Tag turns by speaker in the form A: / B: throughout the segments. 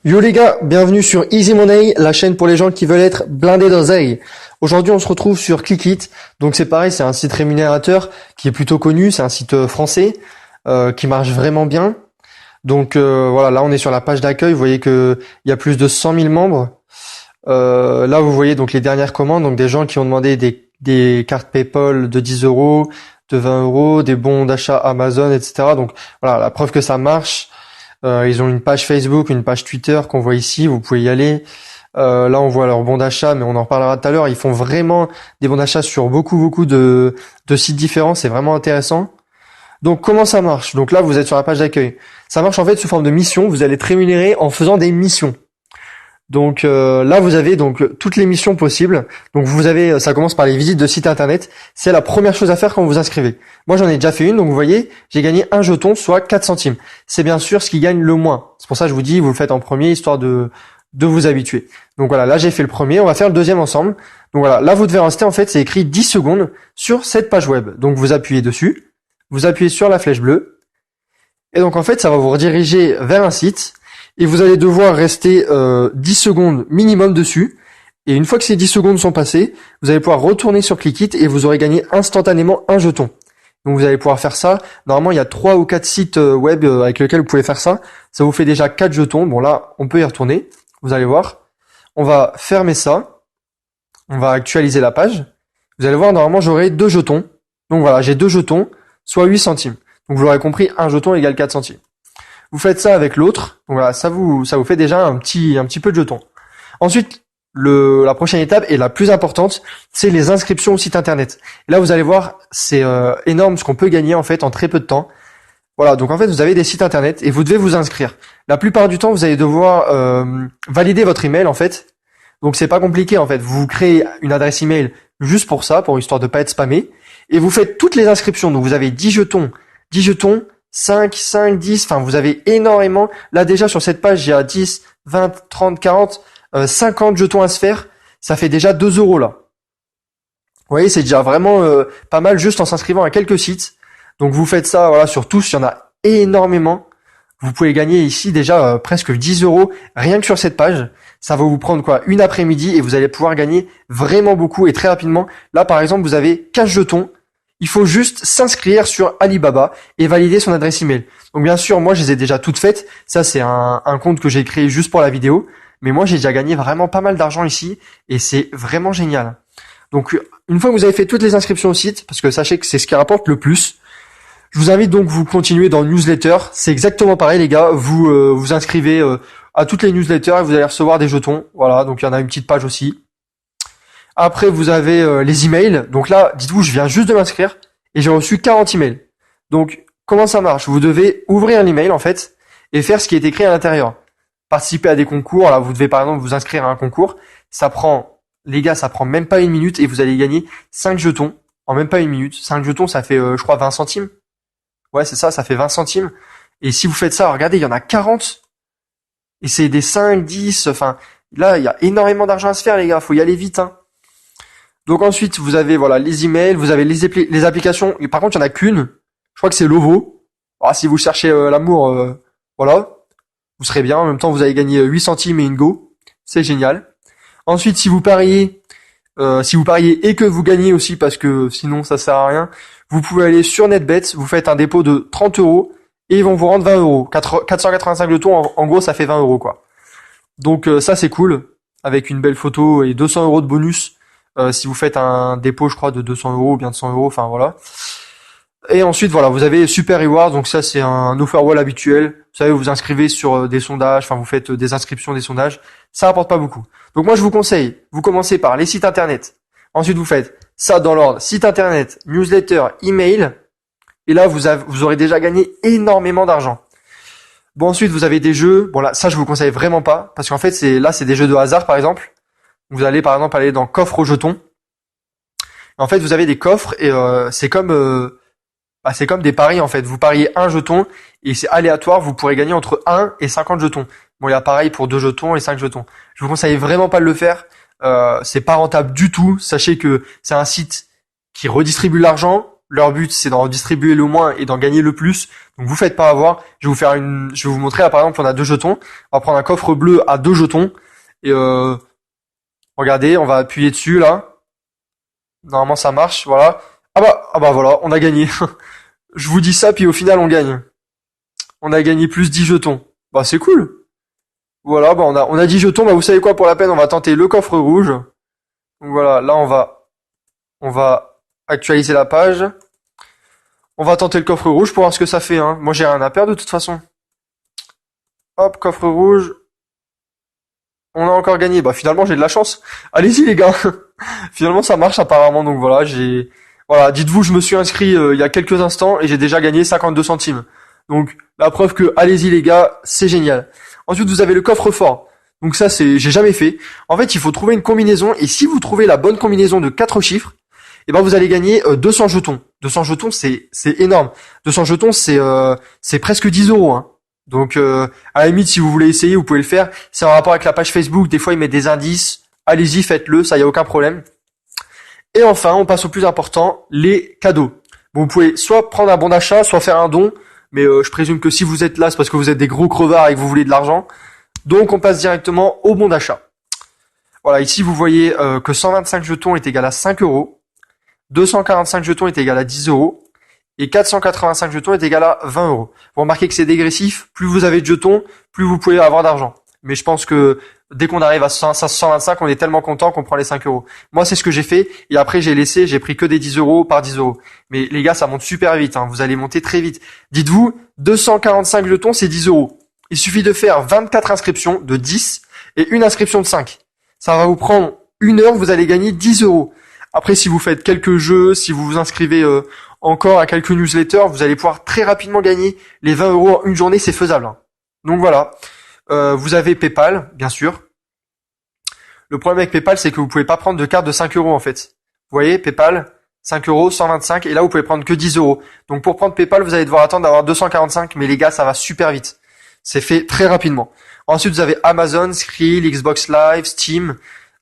A: Yo les gars, bienvenue sur Easy Money, la chaîne pour les gens qui veulent être blindés d'oseille. Aujourd'hui, on se retrouve sur Clickit. Donc c'est pareil, c'est un site rémunérateur qui est plutôt connu, c'est un site français qui marche vraiment bien. Donc voilà, là on est sur la page d'accueil, vous voyez que il y a plus de 100 000 membres. Là vous voyez donc les dernières commandes, donc des gens qui ont demandé des cartes PayPal de 10 euros, de 20 euros, des bons d'achat Amazon, etc. Donc voilà, la preuve que ça marche. Ils ont une page Facebook, une page Twitter qu'on voit ici, vous pouvez y aller. Là, on voit leurs bons d'achat, mais on en reparlera tout à l'heure. Ils font vraiment des bons d'achat sur beaucoup de sites différents. C'est vraiment intéressant. Donc, comment ça marche? Donc là, vous êtes sur la page d'accueil. Ça marche en fait sous forme de mission. Vous allez être rémunéré en faisant des missions. Donc là, vous avez donc toutes les missions possibles. Donc vous avez, ça commence par les visites de sites internet. C'est la première chose à faire quand vous vous inscrivez. Moi, j'en ai déjà fait une. Donc vous voyez, j'ai gagné un jeton, soit 4 centimes. C'est bien sûr ce qui gagne le moins. C'est pour ça que je vous dis, vous le faites en premier, histoire de vous habituer. Donc voilà, là j'ai fait le premier. On va faire le deuxième ensemble. Donc voilà, là vous devez rester en fait, c'est écrit 10 secondes sur cette page web. Donc vous appuyez dessus, vous appuyez sur la flèche bleue, et donc en fait, ça va vous rediriger vers un site. Et vous allez devoir rester 10 secondes minimum dessus. Et une fois que ces 10 secondes sont passées, vous allez pouvoir retourner sur Clickit et vous aurez gagné instantanément un jeton. Donc vous allez pouvoir faire ça. Normalement, il y a 3 ou 4 sites web avec lesquels vous pouvez faire ça. Ça vous fait déjà 4 jetons. Bon là, on peut y retourner. Vous allez voir. On va fermer ça. On va actualiser la page. Vous allez voir, normalement, j'aurai 2 jetons. Donc voilà, j'ai 2 jetons, soit 8 centimes. Donc vous l'aurez compris, un jeton égale 4 centimes. Vous faites ça avec l'autre. Donc voilà, ça vous fait déjà un petit peu de jetons. Ensuite, la prochaine étape et la plus importante, c'est les inscriptions au site internet. Et là, vous allez voir, c'est énorme ce qu'on peut gagner en fait en très peu de temps. Voilà, donc en fait, vous avez des sites internet et vous devez vous inscrire. La plupart du temps, vous allez devoir valider votre email en fait. Donc c'est pas compliqué en fait. Vous créez une adresse email juste pour ça, pour histoire de pas être spammé, et vous faites toutes les inscriptions. Donc vous avez 10 jetons, 5, 10, enfin vous avez énormément. Là déjà sur cette page, il y a 10, 20, 30, 40, 50 jetons à se faire. Ça fait déjà 2 euros là. Vous voyez, c'est déjà vraiment pas mal juste en s'inscrivant à quelques sites. Donc vous faites ça voilà sur tous, il y en a énormément. Vous pouvez gagner ici déjà presque 10 euros rien que sur cette page. Ça va vous prendre quoi, une après-midi et vous allez pouvoir gagner vraiment beaucoup et très rapidement. Là par exemple, vous avez 15 jetons. Il faut juste s'inscrire sur Alibaba et valider son adresse email. Donc bien sûr, moi je les ai déjà toutes faites. Ça c'est un compte que j'ai créé juste pour la vidéo. Mais moi j'ai déjà gagné vraiment pas mal d'argent ici et c'est vraiment génial. Donc une fois que vous avez fait toutes les inscriptions au site, parce que sachez que c'est ce qui rapporte le plus, je vous invite donc vous continuer dans le newsletter. C'est exactement pareil les gars. Vous vous inscrivez à toutes les newsletters et vous allez recevoir des jetons. Voilà, donc il y en a une petite page aussi. Après, vous avez les emails. Donc là, dites-vous, je viens juste de m'inscrire et j'ai reçu 40 emails. Donc, comment ça marche? Vous devez ouvrir un email, en fait, et faire ce qui est écrit à l'intérieur. Participer à des concours. Là, vous devez, par exemple, vous inscrire à un concours. Ça prend, les gars, ça prend même pas une minute et vous allez gagner 5 jetons en même pas une minute. 5 jetons, ça fait, je crois, 20 centimes. Ouais, c'est ça, ça fait 20 centimes. Et si vous faites ça, regardez, il y en a 40. Et c'est des 5, 10, enfin, là, il y a énormément d'argent à se faire, les gars. Faut y aller vite, hein. Donc ensuite, vous avez voilà les emails, vous avez les applications. Et par contre, il y en a qu'une. Je crois que c'est Lovo. Alors, si vous cherchez l'amour, voilà, vous serez bien. En même temps, vous allez gagner 8 centimes et une go. C'est génial. Ensuite, si vous pariez et que vous gagnez aussi, parce que sinon ça sert à rien, vous pouvez aller sur NetBet, vous faites un dépôt de 30 euros et ils vont vous rendre 20 euros. 485 jetons, en gros, ça fait 20 euros quoi. Donc ça c'est cool, avec une belle photo et 200 euros de bonus. Si vous faites un dépôt, je crois, de 200 euros ou bien de 100 euros, enfin voilà. Et ensuite, voilà, vous avez Super Rewards, donc ça c'est un offer wall habituel. Vous savez, vous vous inscrivez sur des sondages, enfin vous faites des inscriptions, des sondages. Ça rapporte pas beaucoup. Donc moi je vous conseille, vous commencez par les sites internet. Ensuite vous faites ça dans l'ordre, site internet, newsletter, email. Et là vous aurez déjà gagné énormément d'argent. Bon ensuite vous avez des jeux. Bon là ça je vous conseille vraiment pas, parce qu'en fait c'est des jeux de hasard par exemple. Vous allez par exemple aller dans coffre aux jetons. En fait, vous avez des coffres et c'est comme des paris en fait. Vous pariez un jeton et c'est aléatoire. Vous pourrez gagner entre 1 et 50 jetons. Bon, il y a pareil pour 2 jetons et 5 jetons. Je vous conseille vraiment pas de le faire. C'est pas rentable du tout. Sachez que c'est un site qui redistribue l'argent. Leur but, c'est d'en redistribuer le moins et d'en gagner le plus. Donc vous faites pas avoir. Je vais vous montrer là, par exemple, on a 2 jetons. On va prendre un coffre bleu à 2 jetons. Et regardez, on va appuyer dessus là. Normalement ça marche, voilà. Ah bah voilà, on a gagné. Je vous dis ça, puis au final on gagne. On a gagné plus 10 jetons. Bah c'est cool. Voilà, bah on a 10 jetons. Bah vous savez quoi, pour la peine, on va tenter le coffre rouge. Donc voilà, là on va actualiser la page. On va tenter le coffre rouge pour voir ce que ça fait, hein. Moi j'ai rien à perdre de toute façon. Hop, coffre rouge. On a encore gagné. Bah finalement j'ai de la chance. Allez-y les gars. Finalement ça marche apparemment. Donc voilà, dites-vous, je me suis inscrit il y a quelques instants et j'ai déjà gagné 52 centimes. Donc la preuve que allez-y les gars, c'est génial. Ensuite vous avez le coffre-fort. Donc ça j'ai jamais fait. En fait il faut trouver une combinaison et si vous trouvez la bonne combinaison de 4 chiffres, et ben vous allez gagner 200 jetons. 200 jetons c'est énorme. 200 jetons c'est presque 10 euros, hein. Donc à la limite si vous voulez essayer vous pouvez le faire. C'est en rapport avec la page Facebook. Des fois ils mettent des indices. Allez-y, faites-le, ça y a aucun problème. Et enfin on passe au plus important, les cadeaux. Bon, vous pouvez soit prendre un bon d'achat, soit faire un don. Mais je présume que si vous êtes là c'est parce que vous êtes des gros crevards et que vous voulez de l'argent. Donc on passe directement au bon d'achat. Voilà, ici vous voyez que 125 jetons est égal à 5 euros. 245 jetons est égal à 10 euros. Et 485 jetons est égal à 20 euros. Vous remarquez que c'est dégressif. Plus vous avez de jetons, plus vous pouvez avoir d'argent. Mais je pense que dès qu'on arrive à 125, on est tellement content qu'on prend les 5 euros. Moi, c'est ce que j'ai fait. Et après, j'ai pris que des 10 euros par 10 euros. Mais les gars, ça monte super vite, hein. Vous allez monter très vite. Dites-vous, 245 jetons, c'est 10 euros. Il suffit de faire 24 inscriptions de 10 et une inscription de 5. Ça va vous prendre 1 heure, vous allez gagner 10 euros. Après, si vous faites quelques jeux, si vous vous inscrivez encore à quelques newsletters, vous allez pouvoir très rapidement gagner les 20 euros en une journée, c'est faisable, hein. Donc voilà. Vous avez PayPal, bien sûr. Le problème avec PayPal, c'est que vous pouvez pas prendre de carte de 5 euros en fait. Vous voyez, PayPal, 5 euros, 125, et là vous pouvez prendre que 10 euros. Donc pour prendre PayPal, vous allez devoir attendre d'avoir 245, mais les gars, ça va super vite. C'est fait très rapidement. Ensuite, vous avez Amazon, Skrill, Xbox Live, Steam.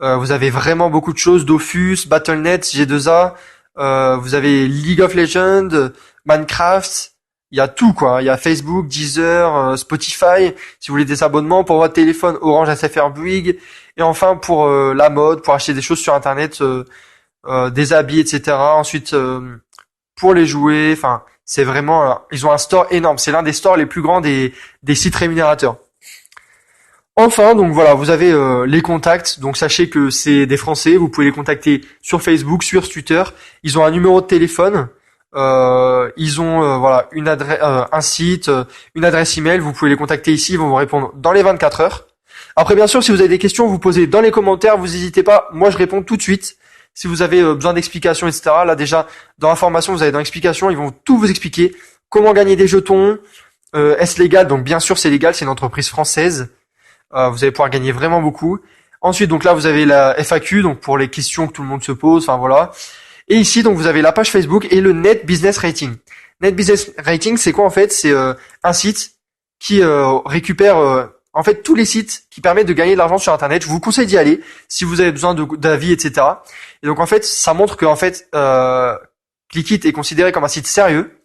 A: Vous avez vraiment beaucoup de choses, Dofus, Battle.net, G2A. Vous avez League of Legends, Minecraft. Il y a tout quoi. Il y a Facebook, Deezer, Spotify. Si vous voulez des abonnements pour votre téléphone, Orange SFR Bouygues. Et enfin pour la mode, pour acheter des choses sur Internet, des habits, etc. Ensuite pour les jouets. Enfin, c'est vraiment. Ils ont un store énorme. C'est l'un des stores les plus grands des sites rémunérateurs. Enfin, donc voilà, vous avez les contacts. Donc sachez que c'est des Français. Vous pouvez les contacter sur Facebook, sur Twitter. Ils ont un numéro de téléphone. Ils ont voilà une adresse, un site, une adresse email. Vous pouvez les contacter ici. Ils vont vous répondre dans les 24 heures. Après, bien sûr, si vous avez des questions, vous posez dans les commentaires. Vous n'hésitez pas. Moi, je réponds tout de suite. Si vous avez besoin d'explications, etc. Là, déjà, dans l'information, vous avez dans l'explication, ils vont tout vous expliquer. Comment gagner des jetons. Est-ce légal? Donc, bien sûr, c'est légal. C'est une entreprise française. Vous allez pouvoir gagner vraiment beaucoup. Ensuite, donc là, vous avez la FAQ, donc pour les questions que tout le monde se pose. Enfin voilà. Et ici, donc vous avez la page Facebook et le Net Business Rating. Net Business Rating, c'est quoi en fait? C'est un site qui récupère en fait tous les sites qui permettent de gagner de l'argent sur Internet. Je vous conseille d'y aller si vous avez besoin d'avis, etc. Et donc en fait, ça montre que en fait, Clickit est considéré comme un site sérieux.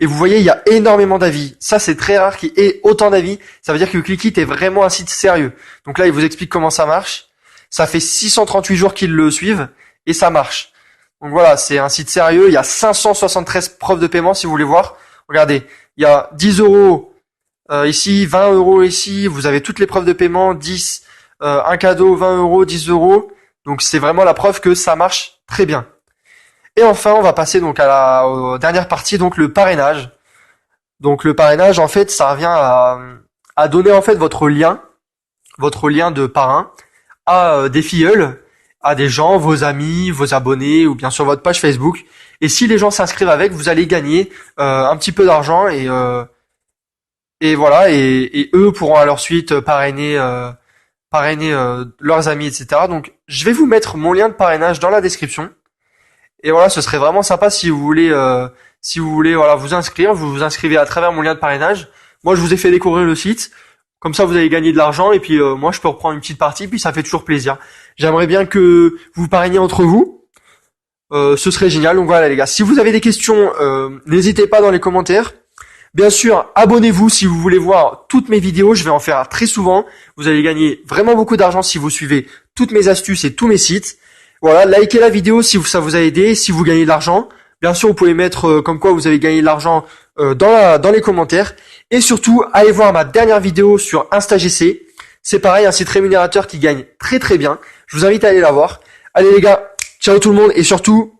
A: Et vous voyez, il y a énormément d'avis. Ça, c'est très rare qu'il y ait autant d'avis. Ça veut dire que Clickit est vraiment un site sérieux. Donc là, il vous explique comment ça marche. Ça fait 638 jours qu'ils le suivent et ça marche. Donc voilà, c'est un site sérieux. Il y a 573 preuves de paiement si vous voulez voir. Regardez, il y a 10 euros ici, 20 euros ici. Vous avez toutes les preuves de paiement, 10, un cadeau, 20 euros, 10 euros. Donc c'est vraiment la preuve que ça marche très bien. Et enfin, on va passer donc à la dernière partie, donc le parrainage. Donc le parrainage, en fait, ça revient à donner en fait votre lien de parrain à des filleuls, à des gens, vos amis, vos abonnés ou bien sur votre page Facebook. Et si les gens s'inscrivent avec, vous allez gagner un petit peu d'argent et voilà et eux pourront à leur suite parrainer leurs amis, etc. Donc je vais vous mettre mon lien de parrainage dans la description. Et voilà, ce serait vraiment sympa si vous voulez voilà vous inscrire, vous vous inscrivez à travers mon lien de parrainage. Moi, je vous ai fait découvrir le site. Comme ça, vous allez gagner de l'argent et puis moi, je peux reprendre une petite partie. Puis ça fait toujours plaisir. J'aimerais bien que vous parrainiez entre vous. ce serait génial. Donc voilà les gars, si vous avez des questions, n'hésitez pas dans les commentaires. Bien sûr, abonnez-vous si vous voulez voir toutes mes vidéos, je vais en faire très souvent. Vous allez gagner vraiment beaucoup d'argent si vous suivez toutes mes astuces et tous mes sites. Voilà, likez la vidéo si ça vous a aidé, si vous gagnez de l'argent. Bien sûr, vous pouvez mettre comme quoi vous avez gagné de l'argent dans les commentaires. Et surtout, allez voir ma dernière vidéo sur InstaGC. C'est pareil, un site rémunérateur qui gagne très très bien. Je vous invite à aller la voir. Allez les gars, ciao tout le monde et surtout,